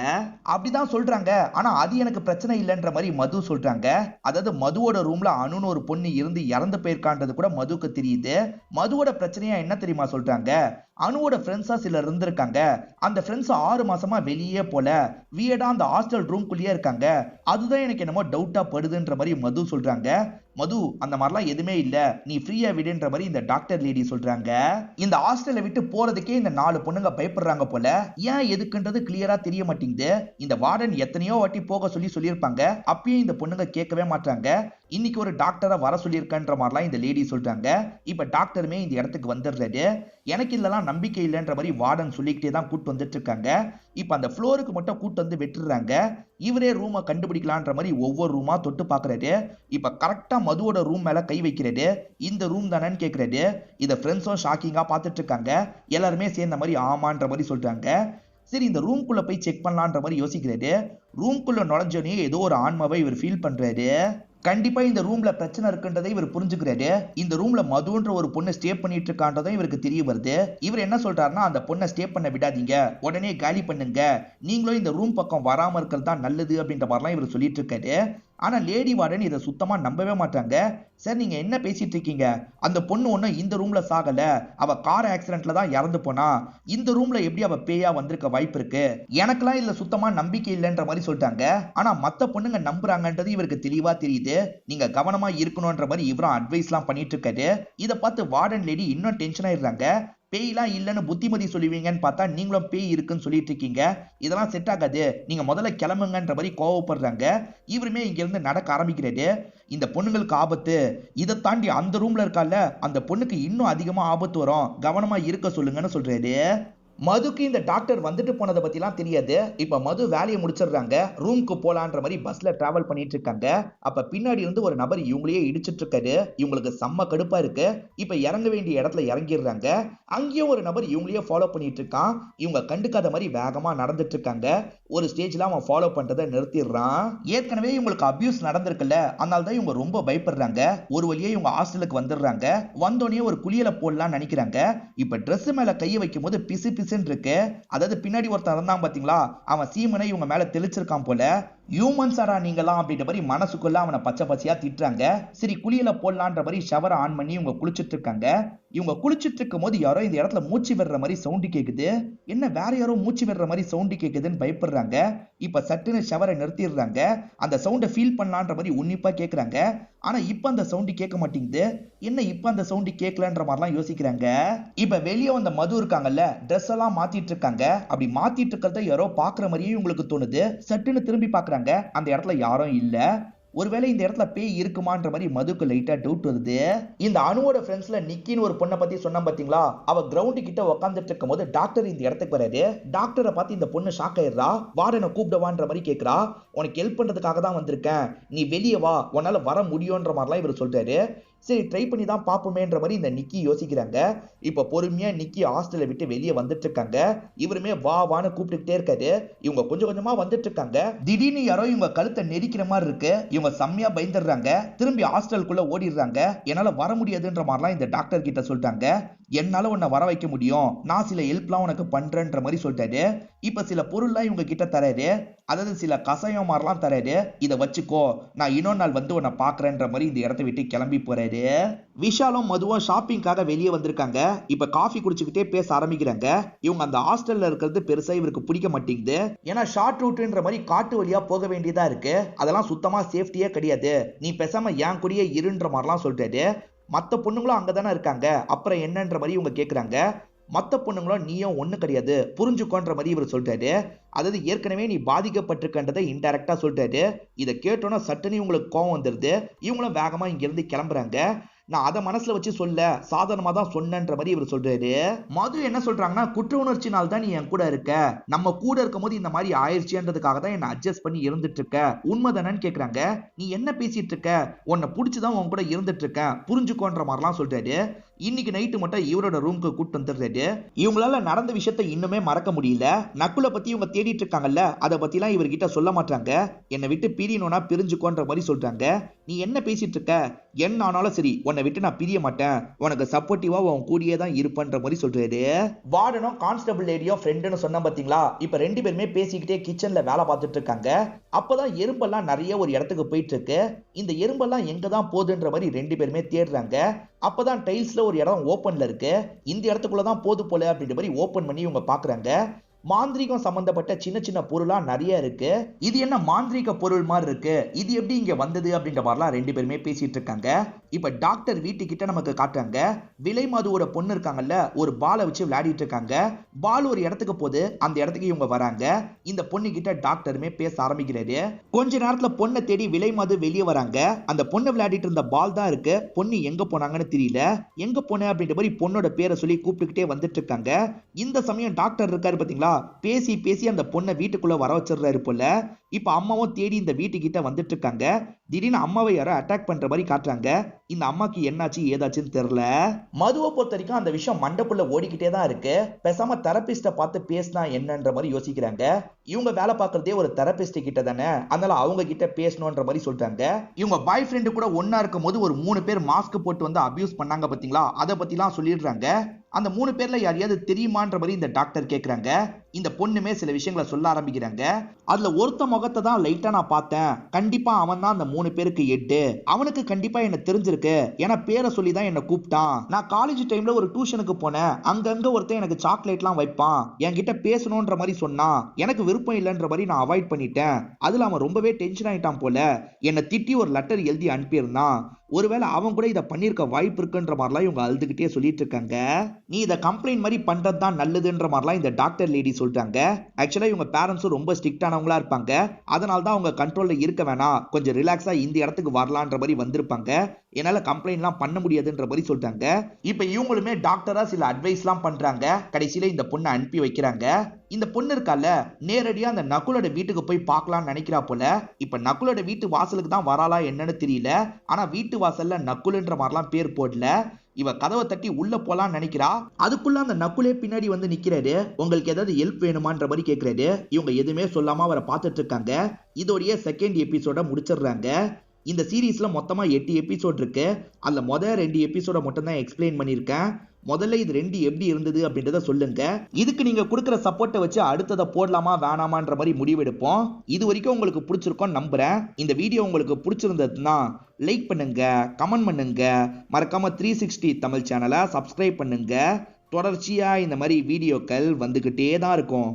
அப்படிதான் சொல்றாங்க, ஆனா அது எனக்கு பிரச்சனை இல்லைன்ற மாதிரி மது சொல்றாங்க. அதாவது மதுவோட ரூம்ல அனுன்னு ஒரு பொண்ணு இருந்து இறந்து போயிருக்கான்றது கூட மதுக்கு தெரியுது. மதுவோட பிரச்சனையா என்ன தெரியுமா சொல்றாங்க? அனுவோட ஃப்ரெண்ட்ஸா சிலர் இருந்திருக்காங்க. அந்த ஃப்ரெண்ட்ஸ் 6 மாசமா வெளியே போல, வியடா அந்த ஹாஸ்டல் ரூம்குள்ளேயே இருக்காங்க. அதுதான் எனக்கு என்னமோ டவுட்டா படுதுன்ற மாதிரி மது சொல்றாங்க. மது, அந்த மாதிரிலாம் எதுவுமே இல்ல, நீ ஃப்ரீயா விடுன்ற மாதிரி இந்த டாக்டர் லேடி சொல்றாங்க. இந்த ஹாஸ்டலை விட்டு போறதுக்கே இந்த 4 பொண்ணுங்க பயப்படுறாங்க போல. ஏன் எதுக்குன்றது கிளியரா தெரிய மாட்டேங்குது. இந்த வார்டன் எத்தனையோ வாட்டி போக சொல்லியிருப்பாங்க. அப்பயும் இந்த பொண்ணுங்க கேட்கவே மாட்டாங்க. இன்னைக்கு ஒரு டாக்டரை வர சொல்லியிருக்கன்ற மாதிரிலாம் இந்த லேடி சொல்றாங்க. இப்ப டாக்டருமே இந்த இடத்துக்கு வந்துடுறாரு. எனக்கு இல்லலாம் நம்பிக்கை இல்லைன்ற மாதிரி வார்டன் சொல்லிக்கிட்டே தான் கூட்டு வந்துட்டு இருக்காங்க. இப்ப அந்த ஃப்ளோருக்கு மட்டும் கூட்டு வந்து விட்டுறாங்க. இவரே ரூமை கண்டுபிடிக்கலான்ற மாதிரி ஒவ்வொரு ரூமா தொட்டு பாக்குறாரு. இப்ப கரெக்டா மதுவோட ரூம் மேல கை வைக்கிறாரு. இந்த ரூம் தானேன்னு கேக்குறாரு. இத ஃப்ரெண்ட்ஸும் ஷாக்கிங்கா பார்த்துட்டு இருக்காங்க. எல்லாருமே சேர்ந்த மாதிரி ஆமான்ற மாதிரி சொல்றாங்க. சரி, இந்த ரூம்குள்ள போய் செக் பண்ணலான்ற மாதிரி யோசிக்கிறாரு. ரூம்குள்ள நுழைஞ்சோனே ஏதோ ஒரு ஆன்மாவை இவர் ஃபீல் பண்றாரு. கண்டிப்பா இந்த ரூம்ல பிரச்சனை இருக்குன்றதை இவர் புரிஞ்சுக்கிறாரு. இந்த ரூம்ல மதுன்ற ஒரு பொண்ணு ஸ்டே பண்ணிட்டு இருக்கான்றதும் இவருக்கு தெரிய வருது. இவர் என்ன சொல்றாருன்னா, அந்த பொண்ணை ஸ்டே பண்ண விடாதீங்க, உடனே காலி பண்ணுங்க, நீங்களும் இந்த ரூம் பக்கம் வராம இருக்கிறது தான் நல்லது அப்படின்ற மாதிரிலாம் இவர் சொல்லிட்டு இருக்காரு. ஆனா லேடி வார்டன் இதை சுத்தமா நம்பவே மாட்டாங்க. சார், நீங்க என்ன பேசிட்டு இருக்கீங்க? அந்த பொண்ணு ஒண்ணும் இந்த ரூம்ல சாகல, அவ கார் ஆக்சிடென்ட்ல தான் இறந்து போனா. இந்த ரூம்ல எப்படி அவ பேயா வந்திருக்க வாய்ப்பு இருக்கு? எனக்கெல்லாம் இதுல சுத்தமா நம்பிக்கை இல்லைன்ற மாதிரி சொல்லிட்டாங்க. ஆனா மத்த பொண்ணுங்க நம்புறாங்கன்றது இவருக்கு தெளிவா தெரியுது. நீங்க கவனமா இருக்கணும்ன்ற மாதிரி இவரும் அட்வைஸ் எல்லாம் பண்ணிட்டு இருக்காரு. இதை பார்த்து வார்டன் லேடி இன்னும் டென்ஷன் ஆயிடுறாங்க. பேய்லாம் இல்லைன்னு புத்திமதி சொல்லுவீங்கன்னு பார்த்தா நீங்களும் பேய் இருக்குன்னு சொல்லிட்டு இருக்கீங்க. இதெல்லாம் செட் ஆகாது, நீங்க முதல்ல கிளம்புங்கன்ற மாதிரி கோவப்படுறாங்க. இவருமே இங்க இருந்து நடக்க ஆரம்பிக்கிறாரு. இந்த பொண்ணுங்களுக்கு ஆபத்து, இதை தாண்டி அந்த ரூம்ல இருக்கால அந்த பொண்ணுக்கு இன்னும் அதிகமா ஆபத்து வரும், கவனமா இருக்க சொல்லுங்கன்னு சொல்றாரு. மதுக்கு இந்த டாக்டர் வந்துட்டு போனதை பத்திலாம் தெரியாது. இப்ப மது வேலையை முடிச்சிடுறாங்க. ரூம்க்கு போலான்ற மாதிரி பஸ்ல டிராவல் பண்ணிட்டு இருக்காங்க. அப்ப பின்னாடி இருந்து ஒரு நபர் இவங்களையே இடிச்சிட்டு இருக்காரு. இவங்களுக்கு செம்ம கடுப்பா இருக்கு. இப்ப இறங்க வேண்டிய இடத்துல இறங்கிடுறாங்க. அங்கேயும் ஒரு நபர் இவங்களையே ஃபாலோ பண்ணிட்டு இருக்கான். இவங்க கண்டுக்காத மாதிரி வேகமா நடந்துட்டு இருக்காங்க. ஒரு ஸ்டேஜ்ல அவன் ஃபாலோ பண்றதை நிறுத்திடுறான். ஏற்கனவே இவங்களுக்கு அபியூஸ் நடந்திருக்குல்ல, அதனால தான் இவங்க ரொம்ப பயப்படுறாங்க. ஒரு வழியே இவங்க ஹாஸ்டலுக்கு வந்துடுறாங்க. வந்தோடனே ஒரு குளியல போடலாம்னு நினைக்கிறாங்க. இப்ப ட்ரெஸ் மேல கையை வைக்கும் போது பிசு பிசுன்னு இருக்கு. அதாவது பின்னாடி ஒருத்தன் இருந்தான் பாத்தீங்களா, அவன் சீமனை இவங்க மேல தெளிச்சிருக்கான் போல. ஹியூமன்ஸாரா நீங்களாம் அப்படின்ற மாதிரி மனசுக்குள்ள அவனை பச்சை பச்சையா திட்டுறாங்க. சரி, குளியல போடலான்ற மாதிரி ஷவரை ஆன் பண்ணி இவங்க குளிச்சுட்டு இருக்காங்க. இவங்க குளிச்சுட்டு இருக்கும் போது யாரோ இந்த இடத்துல மூச்சு விடுற மாதிரி சவுண்டு கேக்குது. என்ன, வேற யாரோ மூச்சு விடுற மாதிரி சவுண்டு கேக்குதுன்னு பயப்படுறாங்க. இப்ப சட்டுன்னு ஷவரை நிறுத்திடுறாங்க. அந்த சவுண்டை ஃபீல் பண்ணலான்ற மாதிரி உன்னிப்பா கேக்குறாங்க. ஆனா இப்ப அந்த சவுண்டு கேட்க மாட்டேங்குது. என்ன, இப்ப அந்த சவுண்டு கேட்கலன்ற மாதிரிலாம் யோசிக்கிறாங்க. இப்ப வெளியே வந்த மது இருக்காங்கல்ல, ட்ரெஸ் எல்லாம் மாத்திட்டு இருக்காங்க. அப்படி மாத்திட்டு இருக்கிறத யாரோ பாக்குற மாதிரியே உங்களுக்கு தோணுது. சட்டுன்னு திரும்பி பாக்குறாங்க. அந்த இடத்துல யாரும் இல்ல. ஒருவேளை இந்த இடத்துல பேய் இருக்குமான்ற மாதிரி மதுக்கு லைட்டா டவுட் வருது. இந்த அனுவோட ஃப்ரெண்ட்ஸ்ல நிக்கின்னு ஒரு பொண்ணை பத்தி சொன்னா பாத்தீங்களா, அவ கிரவுண்டு கிட்ட உட்காந்துட்டு இருக்கும் போது டாக்டர் இந்த இடத்துக்கு வராரு. டாக்டரை பார்த்து இந்த பொண்ணு ஷாக் ஆயிடுறா. வார்டனை கூப்பிடவான்ற மாதிரி கேக்குறா. உனக்கு ஹெல்ப் பண்றதுக்காக தான் வந்திருக்கேன், நீ வெளியே வா, உன்னால வர முடியும்ன்ற மாதிரிலாம் இவர் சொல்றாரு. சரி, ட்ரை பண்ணி தான் பாப்போமேன்ற மாதிரி இந்த நிக்கி யோசிக்கிறாங்க. இப்ப பொறுமையா நிக்கி ஹாஸ்டலை விட்டு வெளியே வந்துட்டு இருக்காங்க. இவருமே வா வான்னு கூப்பிட்டுக்கிட்டே இருக்காரு. இவங்க கொஞ்சம் கொஞ்சமா வந்துட்டு இருக்காங்க. திடீர்னு யாரோ இவங்க கழுத்தை நெரிக்கிற மாதிரி இருக்கு. இவங்க செம்மையா பயந்துடுறாங்க. திரும்பி ஹாஸ்டலுக்குள்ள ஓடிடுறாங்க. என்னால வர முடியாதுன்ற மாதிரிலாம் இந்த டாக்டர் கிட்ட சொல்லிட்டாங்க. என்னால உன்னை வர வைக்க முடியும், நான் சில ஹெல்ப்லாம் உனக்கு பண்றேன்ற மாதிரி சொல்லிட்டாரு. இப்ப சில பொருள்லாம் இவங்க கிட்ட தராரு. அதாவது சில கசாயம் மாதிரிலாம் தராரு. இதை வச்சுக்கோ, நான் இன்னொரு நாள் வந்து உன்னை பாக்குறேன்ற மாதிரி இந்த இடத்த விட்டு கிளம்பி போறாரு. விஷாலும் மதுவும் ஷாப்பிங்காக வெளியே வந்திருக்காங்க. இப்ப காஃபி குடிச்சுக்கிட்டே பேச ஆரம்பிக்கிறாங்க. இவங்க அந்த ஹாஸ்டல்ல இருக்கிறது பெருசா இவருக்கு பிடிக்க மாட்டேங்குது. ஏன்னா ஷார்ட் ரூட்ன்ற மாதிரி காட்டு வழியா போக வேண்டியதா இருக்கு. அதெல்லாம் சுத்தமா சேஃப்டியே கிடையாது. நீ பேசாம என் கூடயே இருன்ற மாதிரிலாம் சொல்றாரு. மத்த பொண்ணுங்களும் அங்கதானே இருக்காங்க, அப்புறம் என்னன்ற மாதிரி இவங்க கேக்குறாங்க. மத்த பொண்ணுங்களும் நீயும் ஒண்ணு கிடையாது புரிஞ்சுக்கோன்ற மாதிரி இவர் சொல்றாரு. அதாவது ஏற்கனவே நீ பாதிக்கப்பட்டிருக்கன்றதை இன்டைரக்டா சொல்றாரு. இதை கேட்டோன்னா சட்டுன்னு இவங்களுக்கு கோவம் வந்துருது. இவங்களும் வேகமா இங்க இருந்து கிளம்புறாங்க. நான் அதை மனசுல வச்சு சொல்ல சாதாரணமா தான் சொன்னன்ற மாதிரி இவர் சொல்றாரு. மது என்ன சொல்றாங்கன்னா, குற்ற உணர்ச்சினால் தான் நீ என் கூட இருக்க, நம்ம கூட இருக்கும் போது இந்த மாதிரி ஆயிடுச்சுன்றதுக்காக தான் என்ன அட்ஜஸ்ட் பண்ணி இருந்துட்டு இருக்க, உண்மைதானன்னு கேக்குறாங்க. நீ என்ன பேசிட்டு இருக்க, உன்னை புடிச்சுதான் உன் கூட இருந்துட்டு இருக்கேன் புரிஞ்சுக்கோன்ற மாதிரிலாம் சொல்றாரு. இன்னைக்கு நைட்டு மட்டும் இவரோட ரூமுக்கு கூட்டு வந்துடுறாரு. இவங்களால நடந்த விஷயத்த இன்னுமே மறக்க முடியல. நக்குல பத்தி இவங்க தேடிட்டு இருக்காங்கல்ல, அதை பத்தி எல்லாம் இவர்கிட்ட சொல்ல மாட்டாங்க. என்னை விட்டு பிரியணும்னா பிரிஞ்சுக்கோன்ற மாதிரி சொல்றாங்க. நீ என்ன பேசிட்டு இருக்க, என்ன ஆனாலும் சரி உன்னை விட்டு நான் பிரிய மாட்டேன், உனக்கு சப்போர்ட்டிவா உன் கூடியே தான் இருப்பன்ற மாதிரி சொல்றாரு. வார்டனும் கான்ஸ்டபிள் லேடியோ ஃப்ரெண்டுன்னு சொன்ன பாத்தீங்களா, இப்ப ரெண்டு பேருமே பேசிக்கிட்டே கிச்சன்ல வேலை பார்த்துட்டு இருக்காங்க. அப்பதான் எறும்பெல்லாம் நிறைய ஒரு இடத்துக்கு போயிட்டு இருக்கு. இந்த எறும்பெல்லாம் எங்க தான் போகுதுன்ற மாதிரி ரெண்டு பேருமே தேடுறாங்க. அப்பதான் டைல்ஸ்ல ஒரு இடம் ஓபன்ல இருக்கு. இந்த இடத்துக்குள்ளதான் போது போல அப்படின்ற மாதிரி ஓபன் பண்ணி இவங்க பாக்குறாங்க. மாந்திரீகம் சம்பந்தப்பட்ட சின்ன சின்ன பொருளா நிறைய இருக்கு. இது என்ன மாந்திரீக பொருள் மாதிரி இருக்கு, இது எப்படி இங்க வந்தது அப்படின்ற மாதிரிலாம் ரெண்டு பேருமே பேசிட்டு இருக்காங்க. இப்ப டாக்டர் வீட்டுக்கிட்ட நமக்கு காட்டுறாங்க. விலை மதுவோட பொண்ணு இருக்காங்கல்ல, ஒரு பாலை வச்சு விளையாடிட்டு இருக்காங்க. பால் ஒரு இடத்துக்கு போது, அந்த இடத்துக்கு இவங்க வராங்க. இந்த பொண்ணு கிட்ட டாக்டருமே பேச ஆரம்பிக்கிறாரு. கொஞ்ச நேரத்துல பொண்ணை தேடி விலை மது வெளியே வராங்க. அந்த பொண்ணை விளையாடிட்டு இருந்த பால் தான் இருக்கு. பொண்ணு எங்க போனாங்கன்னு தெரியல. எங்க போன அப்படின்ற மாதிரி பொண்ணோட பேரை சொல்லி கூப்பிட்டுக்கிட்டே வந்துட்டு இருக்காங்க. இந்த சமயம் டாக்டர் இருக்காரு பாத்தீங்களா, பேசி பேசி அந்த பொண்ணை வீட்டுக்குள்ள வர வச்சிடுறாரு போல. இப்ப அம்மாவும் தேடி இந்த வீட்டுக்கிட்ட வந்துட்டு இருக்காங்க. திடீர்னு அம்மாவை யாரோ அட்டாக் பண்ற மாதிரி காட்டுறாங்க. இந்த அம்மாக்கு என்னாச்சு ஏதாச்சுன்னு தெரியல. மதுவை பொறுத்த வரைக்கும் அந்த விஷயம் மண்டக்குள்ள ஓடிக்கிட்டே தான் இருக்கு. பேசாம தெரபிஸ்ட பார்த்து பேசினா என்னன்ற மாதிரி யோசிக்கிறாங்க. இவங்க வேலை பார்க்கறதே ஒரு தெரபிஸ்ட் கிட்ட தானே, அதனால அவங்க கிட்ட பேசணும்ன்ற மாதிரி சொல்றாங்க. இவங்க பாய் ஃப்ரெண்டு கூட ஒன்னா இருக்கும் போது ஒரு 3 பேர் மாஸ்க் போட்டு வந்து அபியூஸ் பண்ணாங்க பாத்தீங்களா, அதை பத்திலாம் சொல்லிடுறாங்க. அந்த 3 பேர்ல யாரையாவது தெரியுமான்ற மாதிரி இந்த டாக்டர் கேக்குறாங்க. இந்த பொண்ணுமே சில விஷயங்களை சொல்ல ஆரம்பிக்கிறாங்க. அதுல ஒருத்த முகத்தை தான் லைட்டா நான் பார்த்தேன், கண்டிப்பா அவன் தான் அந்த 3 பேருக்கு எட்டு, அவனுக்கு கண்டிப்பா என்ன தெரிஞ்சிருக்கு, ஏன்னா பேரை சொல்லி தான் என்ன கூப்பிட்டான். நான் காலேஜ் டைம்ல ஒரு டியூஷனுக்கு போனேன், அங்கங்க ஒருத்தன் எனக்கு சாக்லேட்லாம் வைப்பான், என்கிட்ட பேசணும்ன்ற மாதிரி சொன்னான், எனக்கு விருப்பம் இல்லைன்ற மாதிரி நான் அவாய்ட் பண்ணிட்டேன். அதுல அவன் ரொம்பவே டென்ஷன் ஆயிட்டான் போல, என்னை திட்டி ஒரு லெட்டர் எழுதி அனுப்பியிருந்தான், ஒருவேளை அவன் கூட இதை பண்ணிருக்க வாய்ப்பு இருக்குன்ற மாதிரிலாம் இவங்க அழுதுகிட்டே சொல்லிட்டு இருக்காங்க. நீ இதை கம்ப்ளைண்ட் மாதிரி பண்றது தான் நல்லதுன்ற மாதிரிலாம் இந்த டாக்டர் லேடி சொல்றாங்க. ஆக்சுவலா இவங்க பேரண்ட்ஸும் ரொம்ப ஸ்ட்ரிக்டானவங்களா இருப்பாங்க. அதனால தான் அவங்க கண்ட்ரோல்ல இருக்க வேணாம், கொஞ்சம் ரிலாக்ஸா இந்த இடத்துக்கு வரலான்ற மாதிரி வந்திருப்பாங்க. என்னால கம்ப்ளைண்ட்லாம் பண்ண முடியாதுன்ற மாதிரி சொல்றாங்க. இப்ப இவங்களுமே டாக்டரா சில அட்வைஸ்லாம் பண்றாங்க. கடைசியில இந்த பொண்ணை அனுப்பி வைக்கிறாங்க. இந்த பொண்ணு இருக்கால, நேரடியா அந்த நகுலோட வீட்டுக்கு போய் பார்க்கலாம்னு நினைக்கிறா போல. இப்ப நகுலோட வீட்டு வாசலுக்கு தான் வராளா என்னன்னு தெரியல. ஆனா வீட்டு வாசல்ல நக்குல்ன்ற மாதிரிலாம் பேர் போடல. இவ கதவை தட்டி உள்ள போலான்னு நினைக்கிறா. அதுக்குள்ள அந்த நக்குலே பின்னாடி வந்து நிக்கிறாரு. உங்களுக்கு ஏதாவது ஹெல்ப் வேணுமான்ற மாதிரி கேட்கிறாரு. இவங்க எதுவுமே சொல்லாம அவரை பார்த்துட்டு இருக்காங்க. இதோடைய செகண்ட் எபிசோட முடிச்சிடுறாங்க. இந்த சீரீஸ்ல மொத்தமா 8 எபிசோட் இருக்கு. அதுல முதல் 2 எபிசோட மட்டும் தான் எக்ஸ்பிளைன் பண்ணியிருக்கேன். முதல்ல இது 2 எப்படி இருந்தது அப்படின்றத சொல்லுங்க. இதுக்கு நீங்க கொடுக்குற சப்போர்ட்டை வச்சு அடுத்ததை போடலாமா வேணாமான்ற மாதிரி முடிவெடுப்போம். இது வரைக்கும் உங்களுக்கு பிடிச்சிருக்கோம் நம்புறேன். இந்த வீடியோ உங்களுக்கு பிடிச்சிருந்ததுன்னா லைக் பண்ணுங்க, கமெண்ட் பண்ணுங்க, மறக்காம 360 தமிழ் சேனலை சப்ஸ்கிரைப் பண்ணுங்க. தொடர்ச்சியா இந்த மாதிரி வீடியோக்கள் வந்துகிட்டே தான் இருக்கும்.